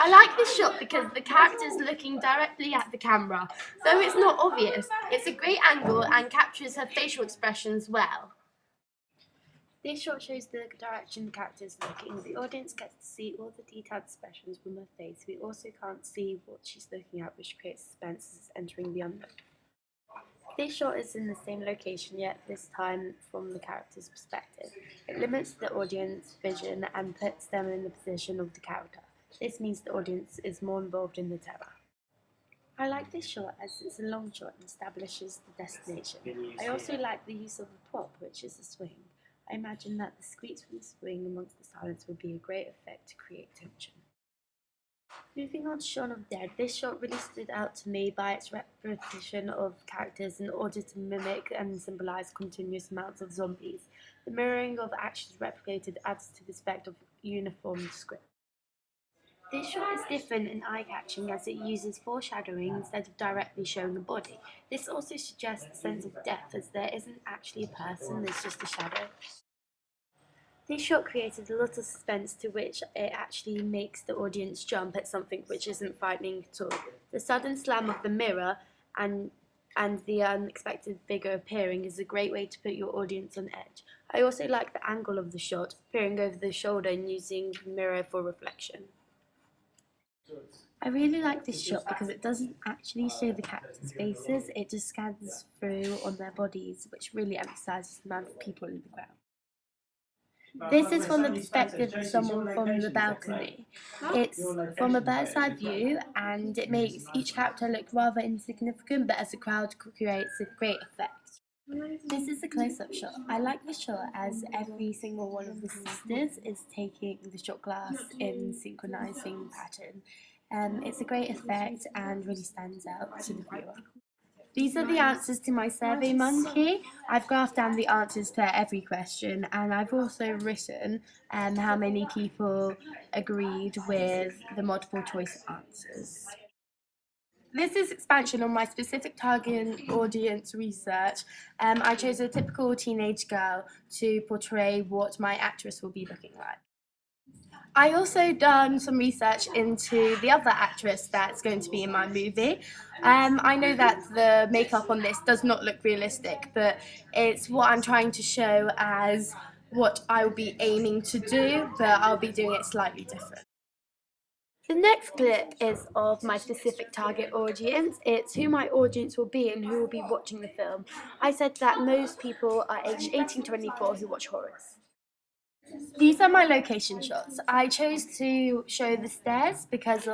I like this shot because the character's looking directly at the camera, though it's not obvious. It's a great angle and captures her facial expressions well. This shot shows the direction the character is looking. The audience gets to see all the detailed expressions from her face. We also can't see what she's looking at, which creates suspense as it's entering the unknown. This shot is in the same location, yet this time from the character's perspective. It limits the audience vision and puts them in the position of the character. This means the audience is more involved in the terror. I like this shot as it's a long shot and establishes the destination. I also like the use of a prop, which is a swing. I imagine that the squeaks from the swing amongst the silence would be a great effect to create tension. Moving on to Shaun of the Dead, this shot really stood out to me by its repetition of characters in order to mimic and symbolise continuous amounts of zombies. The mirroring of actions replicated adds to this effect of uniform script. This shot is different and eye-catching as it uses foreshadowing instead of directly showing a body. This also suggests a sense of depth as there isn't actually a person, there's just a shadow. This shot created a lot of suspense to which it actually makes the audience jump at something which isn't frightening at all. The sudden slam of the mirror and the unexpected figure appearing is a great way to put your audience on edge. I also like the angle of the shot, peering over the shoulder and using the mirror for reflection. I really like this shot because it doesn't actually show the characters' faces, it just scans through on their bodies, which really emphasises the amount of people in the crowd. This is from the perspective of someone from the balcony. It's from a bird's eye view and it makes each character look rather insignificant, but as a crowd creates a great effect. This is a close-up shot. I like this shot as every single one of the sisters is taking the shot glass in synchronizing pattern. It's a great effect and really stands out to the viewer. These are the answers to my Survey Monkey. I've graphed down the answers to every question and I've also written how many people agreed with the multiple choice answers. This is expansion on my specific target audience research. I chose a typical teenage girl to portray what my actress will be looking like. I also done some research into the other actress that's going to be in my movie. I know that the makeup on this does not look realistic, but it's what I'm trying to show as what I will be aiming to do, but I'll be doing it slightly different. The next clip is of my specific target audience. It's who my audience will be and who will be watching the film. I said that most people are aged 18 to 24 who watch horrors. These are my location shots. I chose to show the stairs because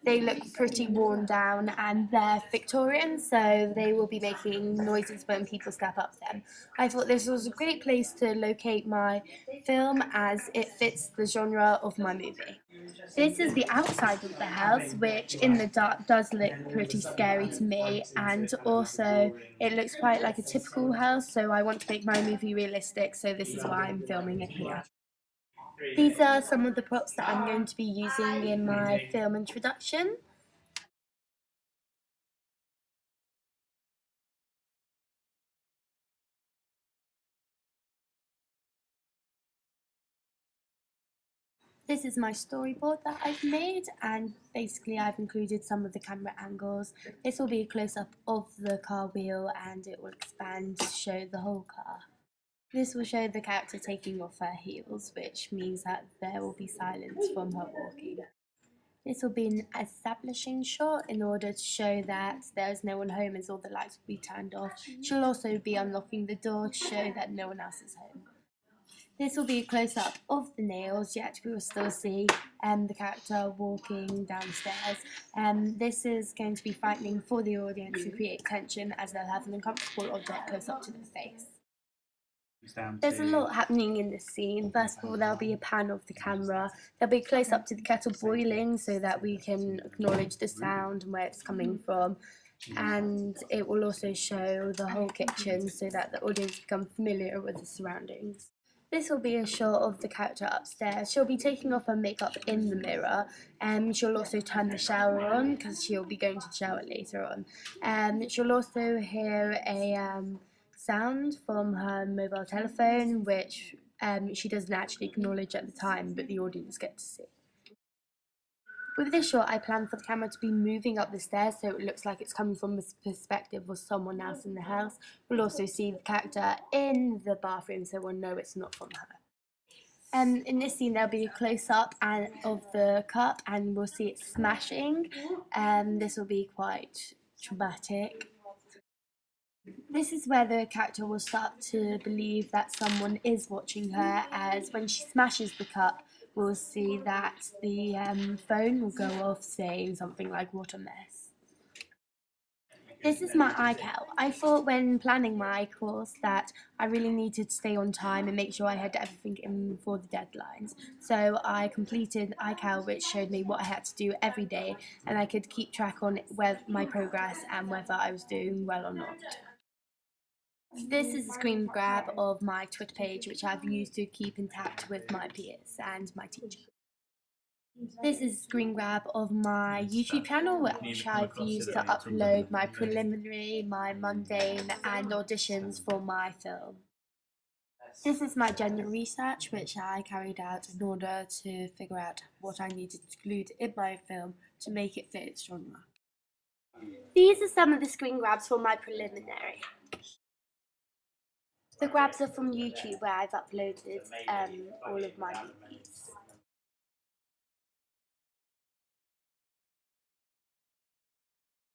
they look pretty worn down and they're Victorian, so they will be making noises when people step up them. I thought this was a great place to locate my film as it fits the genre of my movie. This is the outside of the house, which in the dark does look pretty scary to me, and also it looks quite like a typical house, so I want to make my movie realistic, so this is why I'm filming it here. These are some of the props that I'm going to be using in my film introduction. This is my storyboard that I've made, and basically I've included some of the camera angles. This will be a close-up of the car wheel and it will expand to show the whole car. This will show the character taking off her heels, which means that there will be silence from her walking. This will be an establishing shot in order to show that there is no one home as all the lights will be turned off. She'll also be unlocking the door to show that no one else is home. This will be a close-up of the nails, yet we will still see the character walking downstairs. This is going to be frightening for the audience and create tension as they'll have an uncomfortable object close up to their face. There's a lot happening in this scene. First of all, there'll be a pan of the camera. There'll be a close-up to the kettle boiling so that we can acknowledge the sound and where it's coming from. And it will also show the whole kitchen so that the audience become familiar with the surroundings. This will be a shot of the character upstairs. She'll be taking off her makeup in the mirror, and she'll also turn the shower on because she'll be going to the shower later on. She'll also hear a sound from her mobile telephone, which she doesn't actually acknowledge at the time, but the audience get to see. With this shot, I plan for the camera to be moving up the stairs so it looks like it's coming from the perspective of someone else in the house. We'll also see the character in the bathroom so we'll know it's not from her. In this scene, there'll be a close-up of the cup and we'll see it smashing. This will be quite traumatic. This is where the character will start to believe that someone is watching her, as when she smashes the cup, we'll see that the phone will go off saying something like, "What a mess." This is my iCal. I thought when planning my course that I really needed to stay on time and make sure I had everything in for the deadlines. So I completed iCal, which showed me what I had to do every day, and I could keep track on my progress and whether I was doing well or not. This is a screen grab of my Twitter page, which I've used to keep in touch with my peers and my teacher. This is a screen grab of my YouTube channel, which I've used to upload my preliminary, my mundane, and auditions for my film. This is my gender research, which I carried out in order to figure out what I needed to include in my film to make it fit its genre. These are some of the screen grabs for my preliminary. The grabs are from YouTube, where I've uploaded all of my movies.